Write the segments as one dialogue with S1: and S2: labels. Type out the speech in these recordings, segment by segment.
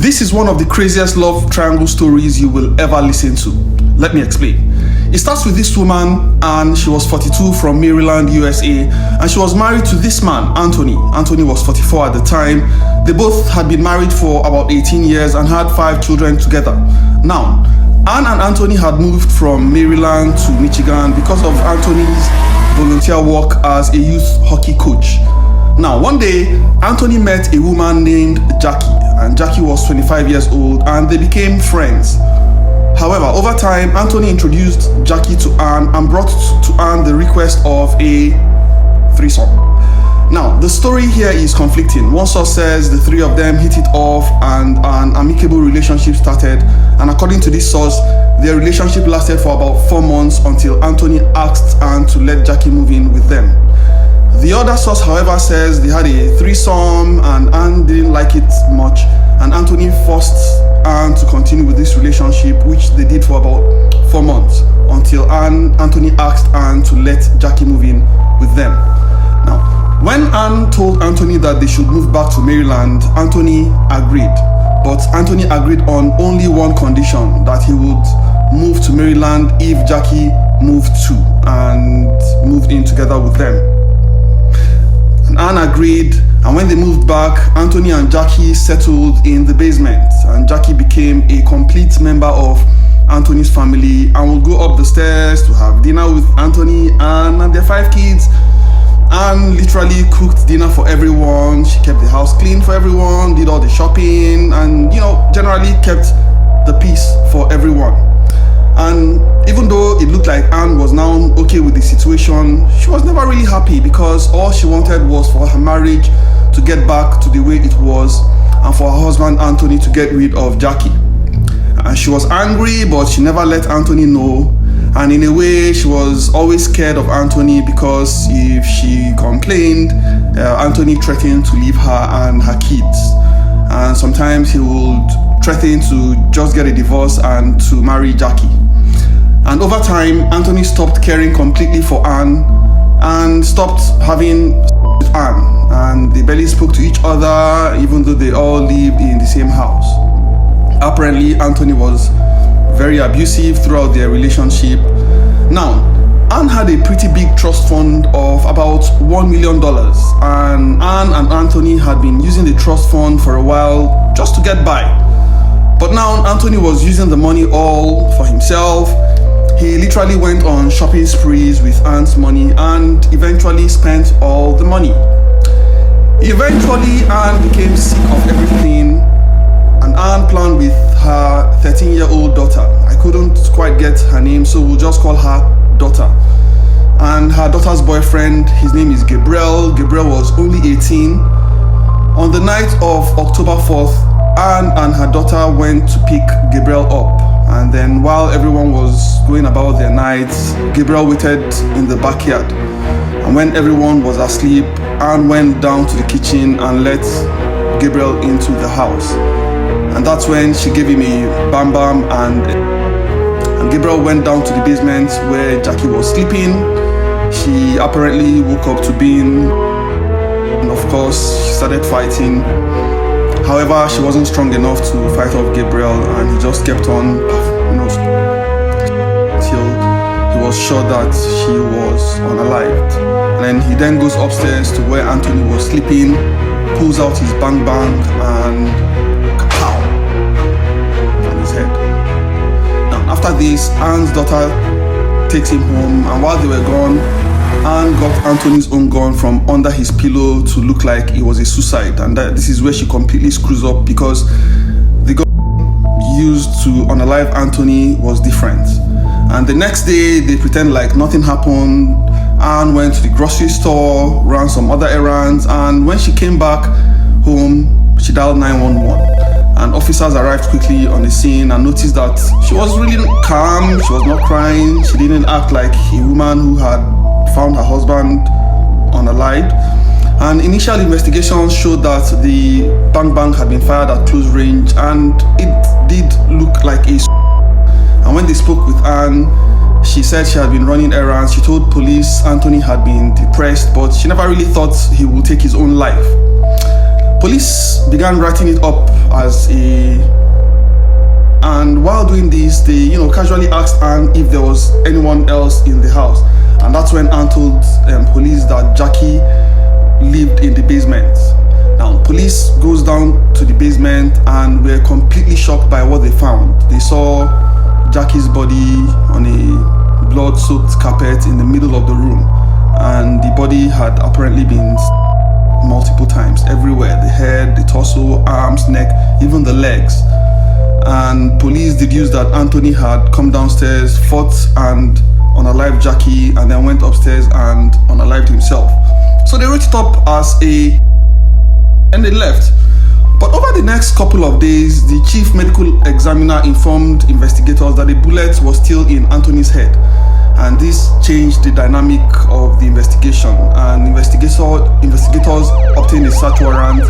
S1: This is one of the craziest love triangle stories you will ever listen to. Let me explain. It starts with this woman, and she was 42 from Maryland, USA, and she was married to this man, Anthony. Anthony was 44 at the time. They both had been married for about 18 years and had 5 children together. Now, Anne and Anthony had moved from Maryland to Michigan because of Anthony's volunteer work as a youth hockey coach. Now, one day, Anthony met a woman named Jackie, and Jackie was 25 years old, and they became friends. However, over time, Anthony introduced Jackie to Anne and brought to Anne the request of a threesome. Now, the story here is conflicting. One source says the three of them hit it off and an amicable relationship started. And according to this source, their relationship lasted for about 4 months until Anthony asked Anne to let Jackie move in with them. The other source, however, says they had a threesome and Anne didn't like it much, and Anthony forced Anne to continue with this relationship, which they did for about 4 months until Anthony asked Anne to let Jackie move in with them. Now, when Anne told Anthony that they should move back to Maryland, Anthony agreed. But Anthony agreed on only one condition, that he would move to Maryland if Jackie moved too and moved in together with them. And Anne agreed, and when they moved back, Anthony and Jackie settled in the basement, and Jackie became a complete member of Anthony's family and would go up the stairs to have dinner with Anthony and their 5 kids. Anne literally cooked dinner for everyone. She kept the house clean for everyone, did all the shopping, and generally kept the peace for everyone. And even though it looked like Anne was now okay with the situation, she was never really happy, because all she wanted was for her marriage to get back to the way it was and for her husband Anthony to get rid of Jackie. And she was angry, but she never let Anthony know. And in a way, she was always scared of Anthony, because if she complained, Anthony threatened to leave her and her kids. And sometimes he would threaten to just get a divorce and to marry Jackie. And over time, Anthony stopped caring completely for Anne and stopped having with Anne. And they barely spoke to each other, even though they all lived in the same house. Apparently, Anthony was very abusive throughout their relationship. Now, Anne had a pretty big trust fund of about $1 million, and Anne and Anthony had been using the trust fund for a while just to get by. But now Anthony was using the money all for himself. He literally went on shopping sprees with Anne's money and eventually spent all the money. Eventually, Anne became sick of everything, and Anne planned with her 13-year-old daughter. I couldn't quite get her name, so we'll just call her daughter. And her daughter's boyfriend, his name is Gabriel. Gabriel was only 18. On the night of October 4th, Anne and her daughter went to pick Gabriel up. And then while everyone was going about their nights, Gabriel waited in the backyard. And when everyone was asleep, Anne went down to the kitchen and let Gabriel into the house. And that's when she gave him a bam bam, and Gabriel went down to the basement where Jackie was sleeping. She apparently woke up to being, and of course, she started fighting. However, she wasn't strong enough to fight off Gabriel, and he just kept on, till he was sure that she was unalived. And then he goes upstairs to where Anthony was sleeping, pulls out his bang bang, and kapow on his head. Now, after this, Anne's daughter takes him home, and while they were gone, Anne got Anthony's own gun from under his pillow to look like it was a suicide, and this is where she completely screws up, because the gun used to unalive Anthony was different. And the next day, they pretend like nothing happened. Anne went to the grocery store, ran some other errands, and when she came back home, she dialed 911. And officers arrived quickly on the scene and noticed that she was really calm, she was not crying, she didn't act like a woman who had found her husband unalived. And initial investigations showed that the bang bang had been fired at close range, and it did look like a. And when they spoke with Anne, she said she had been running errands. She told police Anthony had been depressed, but she never really thought he would take his own life. Police began writing it up as a while doing this, they casually asked Anne if there was anyone else in the house, and that's when Anne told police that Jackie lived in the basement. Now, police goes down to the basement and were completely shocked by what they found. They saw Jackie's body on a blood-soaked carpet in the middle of the room, and the body had apparently been multiple times everywhere: the head, the torso, arms, neck, even the legs. And police deduced that Anthony had come downstairs, fought and unalived Jackie, and then went upstairs and unalived himself. So they wrote it up as and they left. But over the next couple of days, the chief medical examiner informed investigators that a bullet was still in Anthony's head, and this changed the dynamic of the investigation. And investigators obtained a search warrant,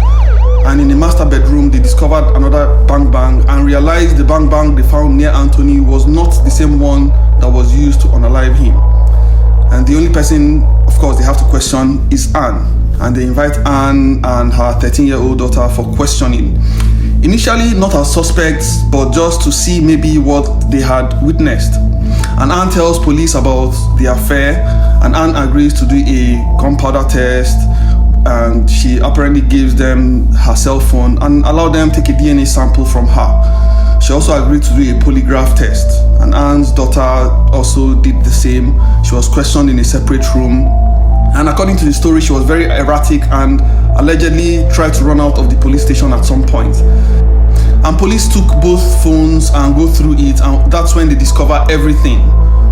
S1: and in the master bedroom they discovered another bang and realized the bang they found near Anthony was not the same one that was used to unalive him. And the only person, of course, they have to question is Anne, and they invite Anne and her 13-year-old daughter for questioning. Initially not as suspects, but just to see maybe what they had witnessed. And Anne tells police about the affair, and Anne agrees to do a gunpowder test, and she apparently gives them her cell phone and allow them take a DNA sample from her. She also agreed to do a polygraph test, and Anne's daughter also did the same. She was questioned in a separate room, and according to the story, she was very erratic and allegedly tried to run out of the police station at some point. And police took both phones and go through it, and that's when they discover everything.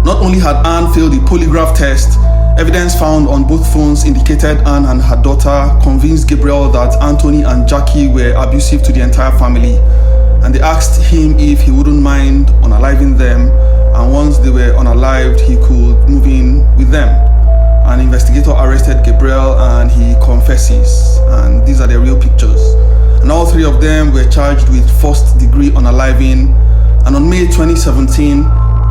S1: Not only had Anne failed the polygraph test, evidence found on both phones indicated Anne and her daughter convinced Gabriel that Anthony and Jackie were abusive to the entire family, and they asked him if he wouldn't mind unaliving them, and once they were unalived, he could move in with them. An investigator arrested Gabriel, and he confesses, and these are the real pictures. And all three of them were charged with first-degree unaliving, and on May 2017,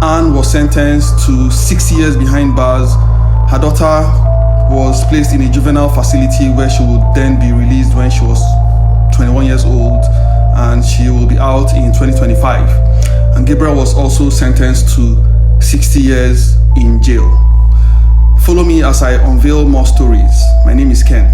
S1: Anne was sentenced to 6 years behind bars. Her daughter was placed in a juvenile facility where she would then be released when she was 21 years old, and she will be out in 2025. And Gabriel was also sentenced to 60 years in jail. Follow me as I unveil more stories. My name is Ken.